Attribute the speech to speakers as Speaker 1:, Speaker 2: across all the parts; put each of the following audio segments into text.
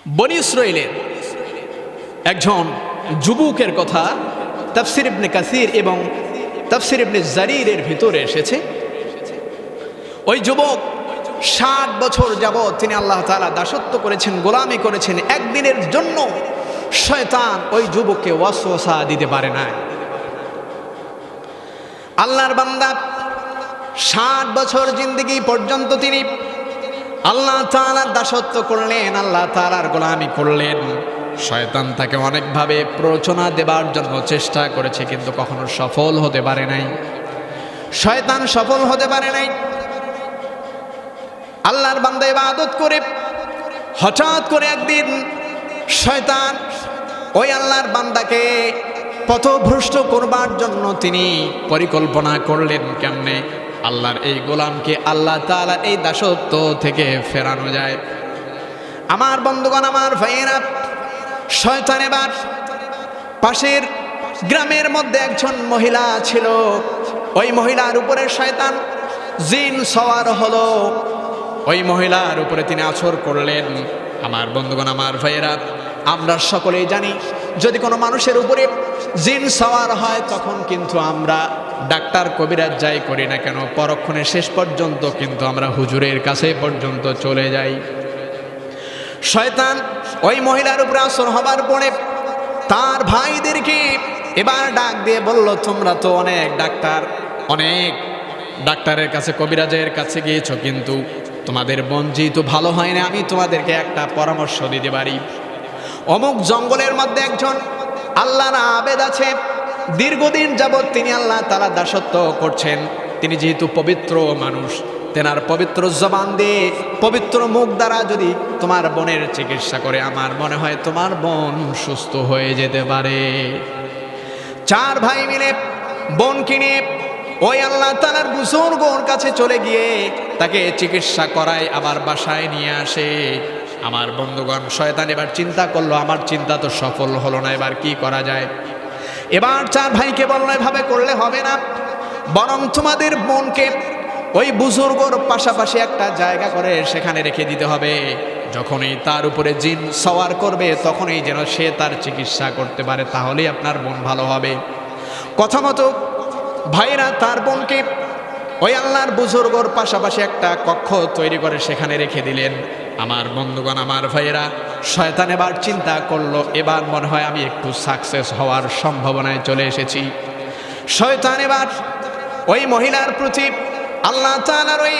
Speaker 1: বনী ইসরাঈলের একজন যুবকের কথা তাফসীর ইবনে কাসির এবং তাফসীর ইবনে জারীরের ভিতরে এসেছে। ওই যুবক 60 বছর যাবৎ তিনি আল্লাহ তাআলা দাসত্ব করেছেন, গোলামি করেছেন। একদিনের জন্য শয়তান ওই যুবককে ওয়াসওয়াসা দিতে পারে না। আল্লাহর বান্দা 60 বছর জিন্দেগি পর্যন্ত তিনি আল্লাহ তাআলার দাসত্ব করলেন, আল্লাহ তাআলার গোলামি করলেন। শয়তান তাকে অনেকভাবে প্ররোচনা দেবার জন্য চেষ্টা করেছে, কিন্তু কখনো সফল হতে পারে নাই। শয়তান সফল হতে পারে নাই। আল্লাহর বান্দা ইবাদত করে হঠাৎ করে একদিন শয়তান ওই আল্লাহর বান্দাকে পথভ্রষ্ট করবার জন্য তিনি পরিকল্পনা করলেন কেমনে আল্লাহর এই গোলামকে আল্লাহ তাআলার এই দাসত্ব থেকে ফেরানো যায়। আমার বন্ধুগণ, আমার ভাইয়েরা, শয়তান এবার পাশের গ্রামের মধ্যে একজন মহিলা ছিল। ওই মহিলার উপরে শয়তান জিন সওয়ার হলো। ওই মহিলার উপরে তিনি আছর করলেন। আমার বন্ধুগণ, আমার ভাইয়েরা, আমরা সকলেই জানি যদি কোনো মানুষের উপরে জিন সওয়ার হয় তখন কিন্তু আমরা ডাক্তার কবিরাজ যাই করি না কেন, পরক্ষণে শেষ পর্যন্ত কিন্তু আমরা হুজুরের কাছে পর্যন্ত চলে যাই। শয়তান ওই মহিলার উপরে আসর হবার পরে তার ভাইদেরকে এবার ডাক দিয়ে বলল, তোমরা তো অনেক ডাক্তারের কাছে, কবিরাজের কাছে গিয়েছো, কিন্তু তোমাদের বোন যেহেতু ভালো হয় না, আমি তোমাদেরকে একটা পরামর্শ দিতে পারি। অমুক জঙ্গলের মধ্যে একজন আল্লাহর আবেদ আছে। দীর্ঘদিন যাবৎ তিনি আল্লাহ তাআলা দাসত্ব করছেন। তিনি যেহেতু পবিত্র মানুষ, তেনার পবিত্র জবান দিয়ে, পবিত্র মুখ দ্বারা যদি তোমার বোনের চিকিৎসা করে, আমার মনে হয় তোমার বোন সুস্থ হয়ে যেতে পারে। 4 ভাই মিলে বোনকে নিয়ে ওই আল্লাহ তাআলার বুজুর্গর কাছে চলে গিয়ে তাকে চিকিৎসা করায়, আবার বাসায় নিয়ে আসে। আমার বন্ধুগণ, শয়তান এবার চিন্তা করলো, আমার চিন্তা তো সফল হলো না, এবার কি করা যায়। এবার 4 ভাইকে বললো, এভাবে করলে হবে না, বরং তোমাদের বোনকে ওই বুজুর্গর পাশাপাশি একটা জায়গা করে সেখানে রেখে দিতে হবে। যখনই তার উপরে জিন সওয়ার করবে তখনই যেন সে তার চিকিৎসা করতে পারে, তাহলেই আপনার বোন ভালো হবে। কথা মতো ভাইরা তার বোনকে ওই আল্লাহর বুজুর্গর পাশাপাশি একটা কক্ষ তৈরি করে সেখানে রেখে দিলেন। আমার বন্ধুগণ, আমার ভাইয়েরা, শয়তান এবার চিন্তা করলো, এবার মনে হয় আমি একটু সাকসেস হওয়ার সম্ভাবনায় চলে এসেছি। শয়তান এবার ওই মহিলার প্রতি আল্লাহ তাআলার ওই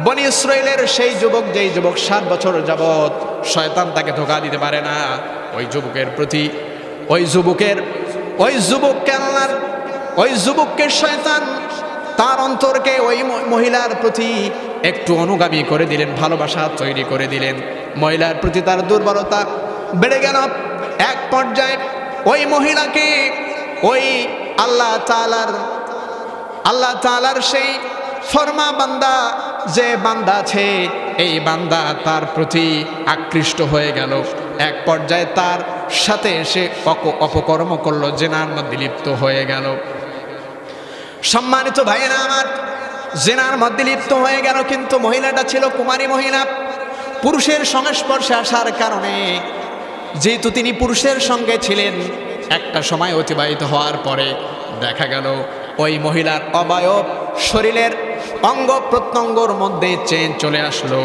Speaker 1: বনী ইসরাঈলের সেই যুবক, যেই যুবক 7 বছর যাবৎ শয়তান তাকে ধোঁকা দিতে পারে না, ওই যুবকের প্রতি ওই যুবককে শয়তান তার অন্তরকে ওই মহিলার প্রতি একটু অনুগামী করে দিলেন, ভালোবাসা তৈরি করে দিলেন। মহিলার প্রতি তার দুর্বলতা বেড়ে গেল। এক পর্যায়ে ওই মহিলাকে ওই আল্লাহ তাআলার সেই ফরমা বান্দা, যে বান্দা আছে, এই বান্দা তার প্রতি আকৃষ্ট হয়ে গেল। এক পর্যায়ে তার সাথে সে অপকর্ম করলো, জেনার মধ্যে লিপ্ত হয়ে গেল। সম্মানিত ভাইয়েরা আমার, জেনার মধ্যে লিপ্ত হয়ে গেল, কিন্তু মহিলাটা ছিল কুমারী মহিলা। পুরুষের সংস্পর্শে আসার কারণে, যেহেতু তিনি পুরুষের সঙ্গে ছিলেন, একটা সময় অতিবাহিত হওয়ার পরে দেখা গেল ওই মহিলার অবয়ব, শরীরের অঙ্গ প্রত্যঙ্গর মধ্যে চেঞ্জ চলে আসলো।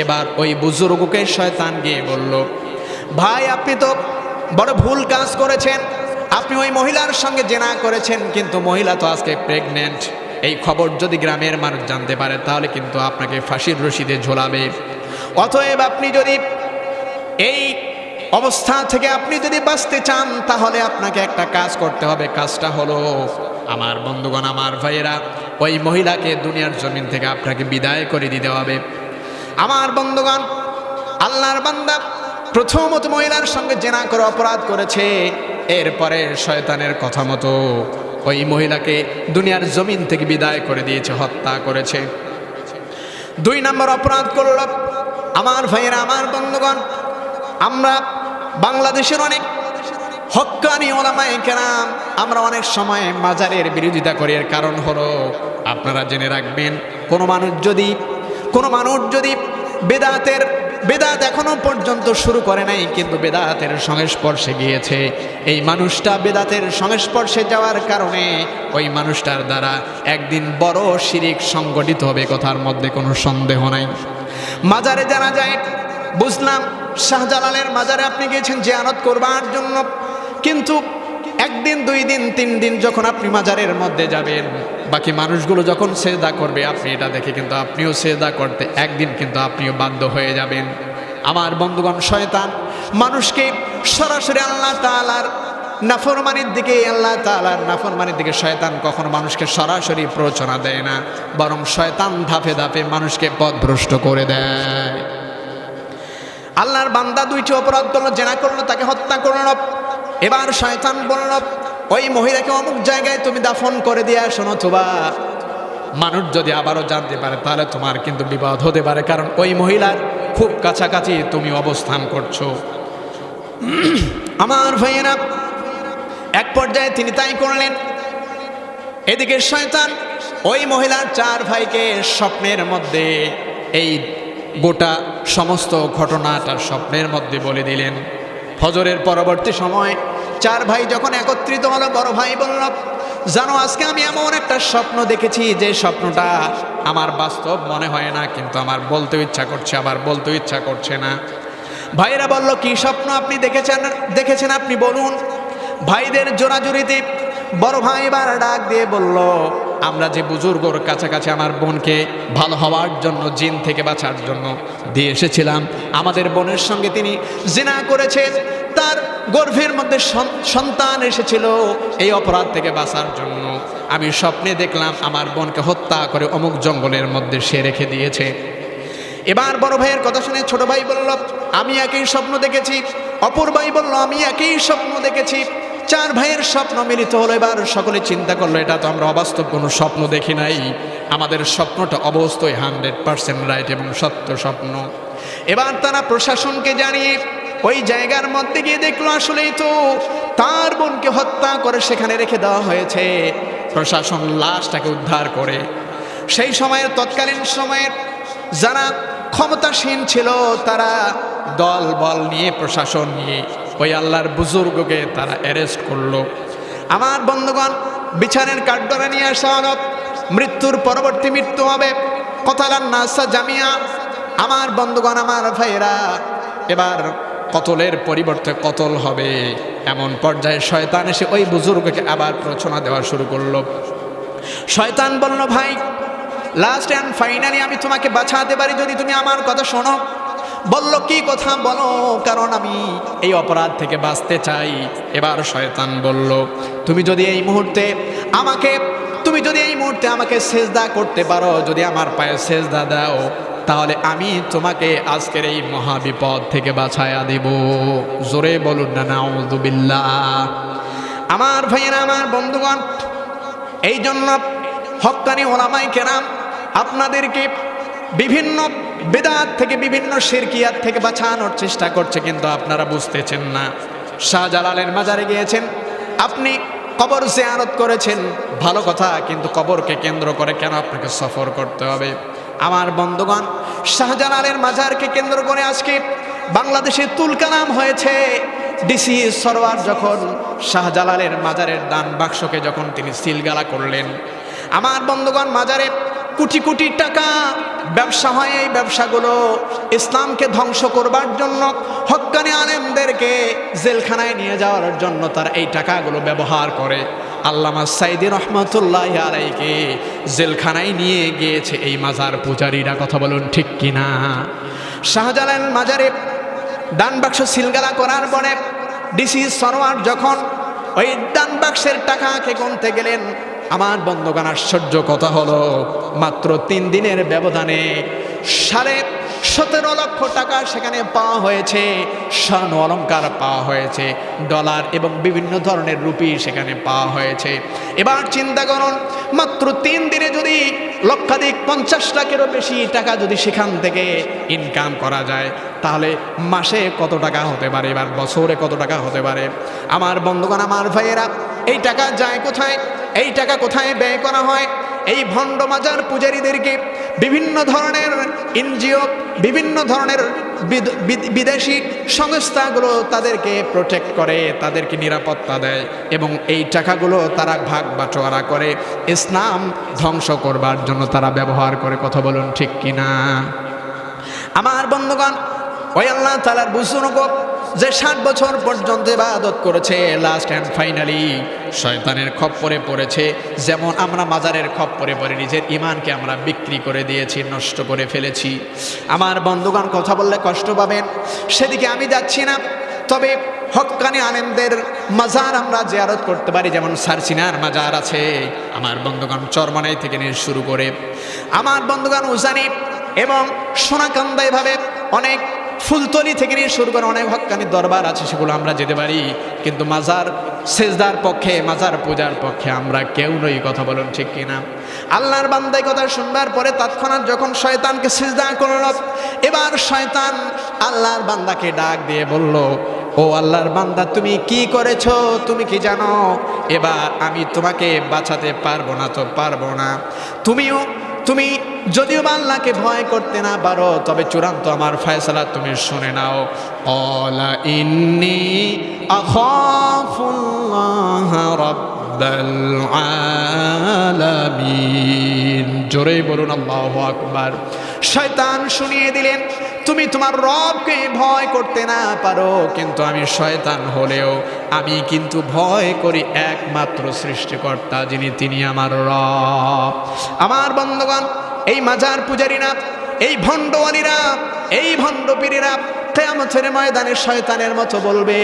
Speaker 1: এবার ওই বুজুর্গকে শয়তান গিয়ে বলল, ভাই, আপনি তো বড় ভুল কাজ করেছেন, আপনি ওই মহিলার সঙ্গে জেনা করেছেন, কিন্তু মহিলা তো আজকে প্রেগনেন্ট। এই খবর যদি গ্রামের মানুষ জানতে পারে তাহলে কিন্তু আপনাকে ফাঁসির রশিদে ঝোলাবে। অতএব আপনি যদি এই অবস্থা থেকে আপনি যদি বাঁচতে চান তাহলে আপনাকে একটা কাজ করতে হবে। কাজটা হলো, আমার বন্ধুগণ, আমার ভাইয়েরা, ওই মহিলাকে দুনিয়ার জমিন থেকে আপনাকে বিদায় করে দিতে হবে। আমার বন্ধুগণ, আল্লাহর বান্দা প্রথমত মহিলার সঙ্গে জেনা করে অপরাধ করেছে, এরপরে শয়তানের কথা মতো ওই মহিলাকে দুনিয়ার জমিন থেকে বিদায় করে দিয়েছে, হত্যা করেছে। 2 নম্বর অপরাধ করল। আমার ভাইয়েরা, আমার বন্ধুগণ, আমরা বাংলাদেশের অনেক হক্কানি ওলামায়ে কেরাম, আমরা অনেক সময় মাজারের বিরোধিতা করি। এর কারণ হলো, আপনারা জেনে রাখবেন, কোনো মানুষ যদি বেদাতের বেদাত এখনো পর্যন্ত শুরু করে নাই, কিন্তু বেদাতের সংস্পর্শে গিয়েছে। এই মানুষটা বেদাতের সংস্পর্শে যাওয়ার কারণে ওই মানুষটার দ্বারা একদিন বড় শিরিক সংগঠিত হবে, কথার মধ্যে কোনো সন্দেহ নাই। মাজারে জানা যায়, বুঝলাম শাহজালালের মাজারে আপনি গিয়েছেন জিয়ারত করবার জন্য, কিন্তু একদিন, 2 দিন, 3 দিন যখন আপনি মাজারের মধ্যে যাবেন, বাকি মানুষগুলো যখন সেজদা করবে, আপনি এটা দেখে কিন্তু আপনিও সেজদা করতে একদিন কিন্তু আপনিও বাধ্য হয়ে যাবেন। আমার বন্ধুগণ, শয়তান মানুষকে সরাসরি আল্লাহ তাআলার নাফরমানির দিকে, আল্লাহ তাআলার নাফরমানির দিকে শয়তান কখনো মানুষকে সরাসরি প্ররোচনা দেয় না, বরং শয়তান ধাপে ধাপে মানুষকে পথভ্রষ্ট করে দেয়। আল্লাহর বান্দা 2টি অপরাধ করলো, জেনা করলো, তাকে হত্যা করলো। এবার শয়তান বলল, ওই মহিলাকে অমুক জায়গায় তুমি দাফন করে দিয়ে আসো, নতুবা মানুষ যদি আবারও জানতে পারে তাহলে তোমার কিন্তু বিপদ হতে পারে, কারণ ওই মহিলার খুব কাছাকাছি তুমি অবস্থান করছো। আমার ভাইয়েরা, এক পর্যায়ে তিনি তাই করলেন। এদিকে শয়তান ওই মহিলার 4 ভাইকে স্বপ্নের মধ্যে এই গোটা সমস্ত ঘটনাটা স্বপ্নের মধ্যে বলে দিলেন। ফজরের পরবর্তী সময় 4 ভাই যখন একত্রিত হলো, বড় ভাই বলল, জানো আজকে আমি এমন একটা স্বপ্ন দেখেছি যে স্বপ্নটা আমার বাস্তব মনে হয় না, কিন্তু আমার বলতে ইচ্ছা করছে, আবার বলতে ইচ্ছা করছে না। ভাইরা বলল, কি স্বপ্ন আপনি দেখেছেন আপনি বলুন। ভাইদের জোরাজুরিতে বড় ভাই এবার ডাক দিয়ে বলল, আমরা যে বুজুর্গর কাছাকাছি আমার বোনকে ভালো হওয়ার জন্য, জিন থেকে বাঁচার জন্য দিয়ে এসেছিলাম, আমাদের বোনের সঙ্গে তিনি জিনা করেছেন, তার গর্ভের মধ্যে সন্তান এসেছিল, এই অপরাধ থেকে বাঁচার জন্য আমি স্বপ্নে দেখলাম আমার বোনকে হত্যা করে অমুক জঙ্গলের মধ্যে সে রেখে দিয়েছে। এবার বড় ভাইয়ের কথা শুনে ছোট ভাই বলল, আমি একই স্বপ্ন দেখেছি। অপর ভাই বলল, আমি একই স্বপ্ন দেখেছি। 4 ভাইয়ের স্বপ্ন মিলিত হলো। এবার সকলে চিন্তা করলো, এটা তো আমরা অবাস্তব কোনো স্বপ্ন দেখি নাই, আমাদের স্বপ্নটা অবশ্যই 100% রাইট এবং সত্য স্বপ্ন। এবার তারা প্রশাসনকে জানিয়ে ওই জায়গার মধ্যে গিয়ে দেখলো, আসলেই তো তার বোনকে হত্যা করে সেখানে রেখে দেওয়া হয়েছে। প্রশাসন লাশটাকে উদ্ধার করে, সেই সময়ের তৎকালীন সময়ের যারা ক্ষমতাসীন ছিল তারা দল বল নিয়ে, প্রশাসন নিয়ে ওই আল্লাহর বুজুর্গকে তারা অ্যারেস্ট করলো। আমার বন্ধুগণ, বিচারের কাঠগড়ায় নিয়ে আসা হলো। মৃত্যুর পরবর্তী মৃত্যু হবে কতালান নাসা জামিয়া। আমার বন্ধুগণ, আমার ভাইয়েরা, এবার কতলের পরিবর্তে কতল হবে, এমন পর্যায়ে শয়তান এসে ওই বুজুর্গকে আবার প্ররোচনা দেওয়া শুরু করলো। শয়তান বলল, ভাই লাস্ট অ্যান্ড ফাইনালি আমি তোমাকে বাঁচাতে পারি যদি তুমি আমার কথা শোনো। বলল, কি কথা বলো, কারণ আমি এই অপরাধ থেকে বাঁচতে চাই। এবার শয়তান বলল, তুমি যদি এই মুহূর্তে আমাকে সেজদা করতে পারো, যদি আমার পায়ে সেজদা দাও, তাহলে আমি তোমাকে আজকের এই মহাবিপদ থেকে বাঁচায়া দেব। জোরে বলুন না নাউযুবিল্লাহ। আমার ভাইয়েরা, আমার বন্ধুগণ, এই জন্য হক্কানি ওলামায়ে কেরাম আপনাদেরকে বিভিন্ন বিদআত থেকে, বিভিন্ন শিরকিয়াত থেকে বাঁচানোর চেষ্টা করছে, কিন্তু আপনারা বুঝতেছেন না। শাহজালালের মাজারে গিয়েছেন, আপনি কবর জিয়ারত করেছেন, ভালো কথা, কিন্তু কবরকে কেন্দ্র করে কেন আপনাকে সফর করতে হবে? আমার বন্ধুগণ, শাহজালালের মাজারকে কেন্দ্র করে আজকে বাংলাদেশে তুলকালাম হয়েছে। ডিসি সরওয়ার যখন শাহজালালের মাজারের দান বাক্সকে যখন তিনি সিলগালা করলেন, আমার বন্ধুগণ, মাজারে কোটি কোটি টাকা ব্যবসা হয়। এই ব্যবসাগুলো ইসলামকে ধ্বংস করবার জন্য, হক্কানি আলেমদেরকে জেলখানায় নিয়ে যাওয়ার জন্য তারা এই টাকাগুলো ব্যবহার করে। আল্লামা সাইদি রহমতুল্লাহ আলাইকে জেলখানায় নিয়ে গিয়েছে এই মাজার পূজারীরা, কথা বলুন ঠিক কিনা? শাহজালাল মাজারে দান বাক্স সিলগালা করার পরে ডিসি সরওয়ার যখন ওই দান বাক্সের টাকাকে গুনতে গেলেন, আমার বন্ধুগণ, আশ্চর্য কথা হলো, মাত্র 3 দিনের ব্যবধানে 17.5 লক্ষ টাকা সেখানে পাওয়া হয়েছে। স্বর্ণ অলংকার পাওয়া হয়েছে, ডলার এবং বিভিন্ন ধরনের রুপি সেখানে পাওয়া হয়েছে। এবার চিন্তা করুন, মাত্র 3 দিনে যদি লক্ষাধিক 50 লাখেরও বেশি টাকা যদি সেখান থেকে ইনকাম করা যায়, তাহলে মাসে কত টাকা হতে পারে, এবার বছরে কত টাকা হতে পারে? আমার বন্ধুগণ, আমার ভাইয়েরা, এই টাকা যায় কোথায়? এই টাকা কোথায় ব্যয় করা হয়? এই ভণ্ড মাজার পূজারীদেরকে বিভিন্ন ধরনের এনজিও, বিভিন্ন ধরনের বিদেশি সংস্থাগুলো তাদেরকে প্রোটেক্ট করে, তাদেরকে নিরাপত্তা দেয় এবং এই টাকাগুলো তারা ভাগ বাটোয়ারা করে ইসলাম ধ্বংস করবার জন্য তারা ব্যবহার করে। কথা বলুন ঠিক কিনা? আমার বন্ধুগণ, ওই আল্লাহ তাআলার বুজুর্গ যে 60 বছর পর্যন্ত ইবাদত করেছে, লাস্ট অ্যান্ড ফাইনালি শয়তানের খপ্পরে পড়েছে। যেমন আমরা মাজারের খপ্পরে পড়ে নিজের ইমানকে আমরা বিক্রি করে দিয়েছি, নষ্ট করে ফেলেছি। আমার বন্ধুগণ, কথা বললে কষ্ট পাবেন, সেদিকে আমি যাচ্ছি না। তবে হক্কানি আলেমদের মাজার আমরা জিয়ারত করতে পারি, যেমন সারসিনার মাজার আছে আমার বন্ধুগণ, চরমনাই থেকে নিয়ে শুরু করে আমার বন্ধুগণ উজানি এবং সোনাকান্দা, এভাবে অনেক ফুলতলি থেকে নিয়ে শুরু করে অনেক হক্কানি দরবার আছে, সেগুলো আমরা যেতে পারি। কিন্তু মাজার সেজদার পক্ষে, মাজার পূজার পক্ষে আমরা কেউ নই। কথা বলুন ঠিক কিনা? আল্লাহর বান্দাই কথা শুনবার পরে তৎক্ষণাৎ যখন শয়তানকে সিজদা করল, এবার শয়তান আল্লাহর বান্দাকে ডাক দিয়ে বলল, ও আল্লাহর বান্দা, তুমি কি করেছো তুমি কি জানো? এবার আমি তোমাকে বাঁচাতে পারবো না, তো পারবো না। তুমি যদিও বা আল্লাহকে ভয় করতে না পারো, তবে চূড়ান্ত আমার ফয়সালা তুমি শুনে নাও। অলা ইন্নী আখাফুল্লাহ রাব্বাল আলামিন। জোরে বলুন আল্লাহু আকবার। শয়তান শুনিয়ে দিলেন, তুমি তোমার রবকে ভয় করতে না পারো, কিন্তু আমি শয়তান হলেও আমি কিন্তু ভয় করি একমাত্র সৃষ্টিকর্তা, যিনি তিনি আমার রব। আমার বন্ধুগণ, এই মাজার পূজারীরা, এই ভণ্ডওয়ালীরা, এই ভণ্ড পীরেরা কিয়ামতের ময়দানে শয়তানের মতো বলবে,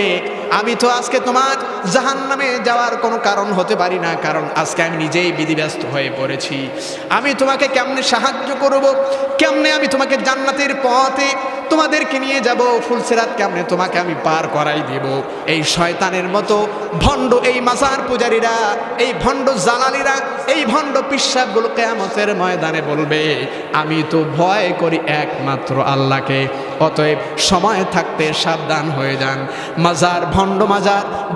Speaker 1: আমি তো আজকে তোমার জাহান্নামে যাওয়ার কোনো কারণ হতে পারি না, কারণ আজকে আমি নিজেই বিধিব্যস্ত হয়ে পড়েছি। আমি তোমাকে কেমনে সাহায্য করব, কেমনে আমি তোমাকে জান্নাতের পথে তোমাদেরকে নিয়ে যাব, ফুলসিরাত কেমনে তোমাকে আমি পার করাই দেব। এই শয়তানের মতো ভণ্ড এই মাজার পূজারীরা, এই ভণ্ড জালালিরা, এই ভণ্ড পিশাবগুলো কিয়ামতের ময়দানে বলবে, আমি তো ভয় করি একমাত্র আল্লাহকে। অতএব সময় থাকতে সাবধান হয়ে যান। মাজার,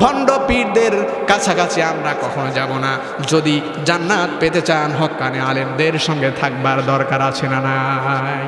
Speaker 1: ভণ্ড পীরদের কাছাকাছি আমরা কখনো যাব না। যদি জান্নাত পেতে চান, হক্কানি আলেমদের সঙ্গে থাকবার দরকার আছে না নাই?